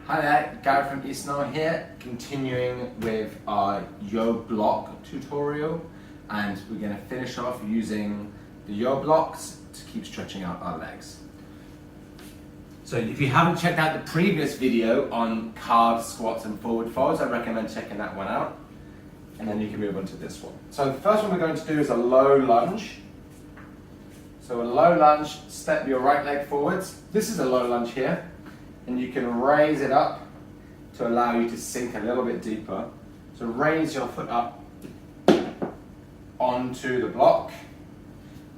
Hi there, Gary from Eastnow here, continuing with our YoBlock tutorial, and we're going to finish off using the YoBlocks to keep stretching out our legs. So if you haven't checked out the previous video on calves, squats and forward folds, I recommend checking that one out, and then you can move on to this one. So the first one we're going to do is a low lunge. So a low lunge, step your right leg forwards. This is a low lunge here. And you can raise it up to allow you to sink a little bit deeper. So raise your foot up onto the block.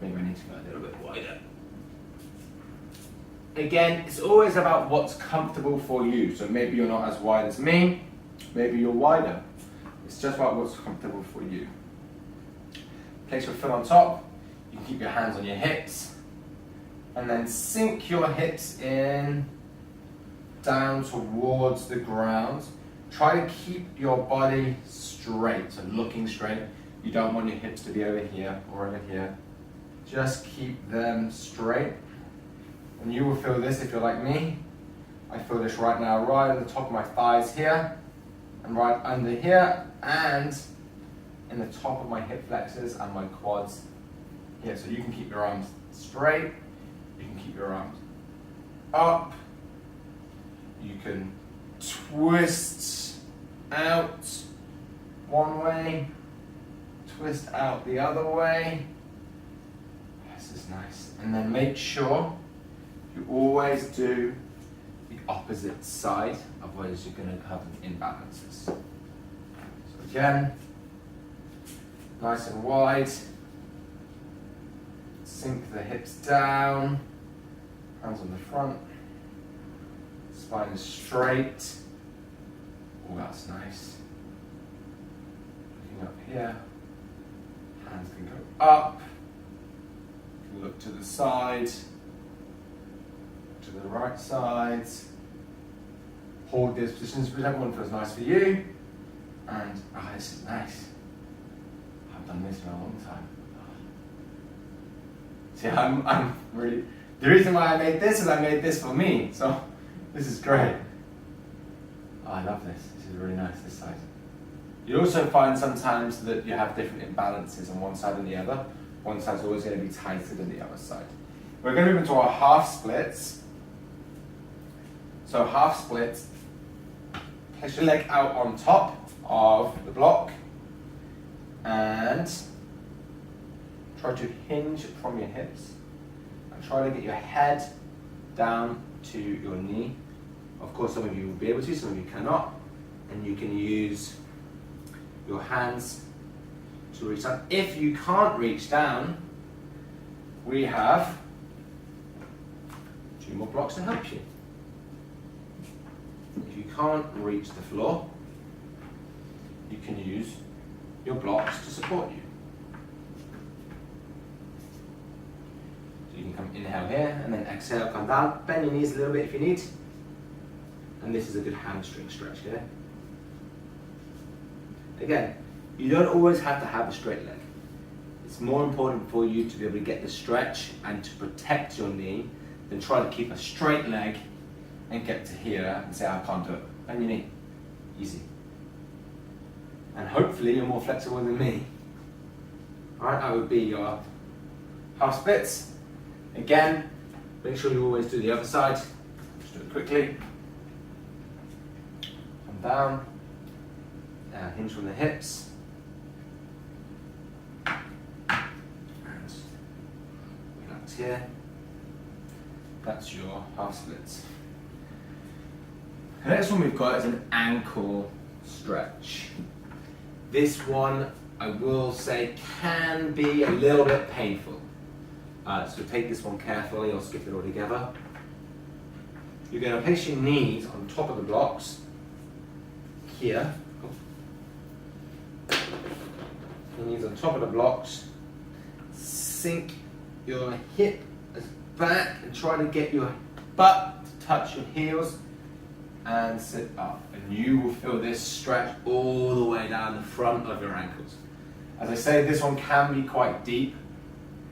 Maybe I need to go a little bit wider. Again, it's always about what's comfortable for you. So maybe you're not as wide as me, maybe you're wider. It's just about what's comfortable for you. Place your foot on top. You can keep your hands on your hips. And then sink your hips in down towards the ground. Try to keep your body straight, so looking straight. You don't want your hips to be over here or over here. Just keep them straight. And you will feel this if you're like me. I feel this right now, right at the top of my thighs here, and right under here, and in the top of my hip flexors and my quads here. So you can keep your arms straight, you can keep your arms up. You can twist out one way, twist out the other way. This is nice. And then make sure you always do the opposite side, otherwise you're going to have imbalances. So again, nice and wide. Sink the hips down, hands on the front. Spine is straight. Oh, that's nice. Looking up here. Hands can go up. You can look to the side, to the right side. Hold these positions, whichever one feels nice for you. And this is nice. I've done this for a long time. See, I'm really. The reason why I made this is I made this for me. So. This is great. Oh, I love this. This is really nice, this side. You also find sometimes that you have different imbalances on one side and the other. One side's always going to be tighter than the other side. We're going to move into our half splits. So half splits, place your leg out on top of the block and try to hinge from your hips and try to get your head down to your knee. Of course, some of you will be able to, some of you cannot. And you can use your hands to reach down. If you can't reach down, we have 2 more blocks to help you. If you can't reach the floor, you can use your blocks to support you. You can come inhale here and then exhale, come down, bend your knees a little bit if you need. And this is a good hamstring stretch here. Again, you don't always have to have a straight leg. It's more important for you to be able to get the stretch and to protect your knee than try to keep a straight leg and get to here and say, I can't do it. Bend your knee. Easy. And hopefully you're more flexible than me. Alright, that would be your half splits. Again, make sure you always do the other side. Just do it quickly. Come down. Hinge from the hips. And relax here. That's your half splits. The next one we've got is an ankle stretch. This one, I will say, can be a little bit painful. So take this one carefully or skip it all together. You're going to place your knees on top of the blocks here. Your knees on top of the blocks. Sink your hip back and try to get your butt to touch your heels and sit up. And you will feel this stretch all the way down the front of your ankles. As I say, this one can be quite deep.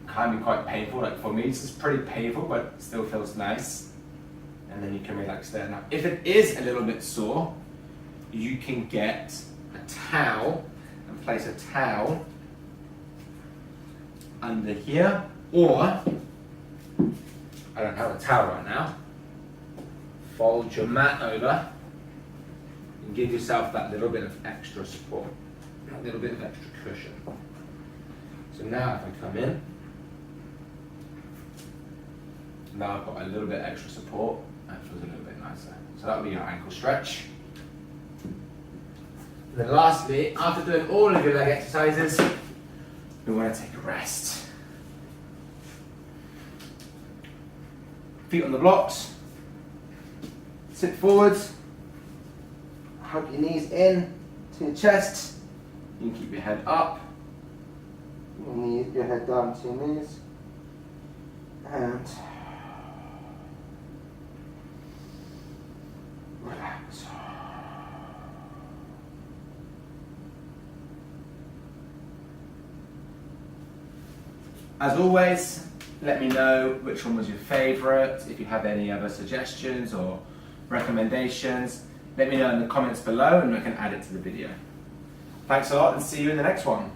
Can be quite painful. Like for me, this is pretty painful, but it still feels nice. and then you can relax there. Now, if it is a little bit sore, you can get a towel and place a towel under here, or I don't have a towel right now. Fold your mat over and give yourself that little bit of extra support, that little bit of extra cushion. So now if I come in, now I've got a little bit extra support, that feels a little bit nicer. So that'll be your ankle stretch. And then lastly, after doing all of your leg exercises, we want to take a rest. Feet on the blocks, sit forwards, hug your knees in to your chest. You can keep your head up, your head down to your knees, and relax. As always, let me know which one was your favourite. If you have any other suggestions or recommendations, let me know in the comments below and I can add it to the video. Thanks a lot and see you in the next one.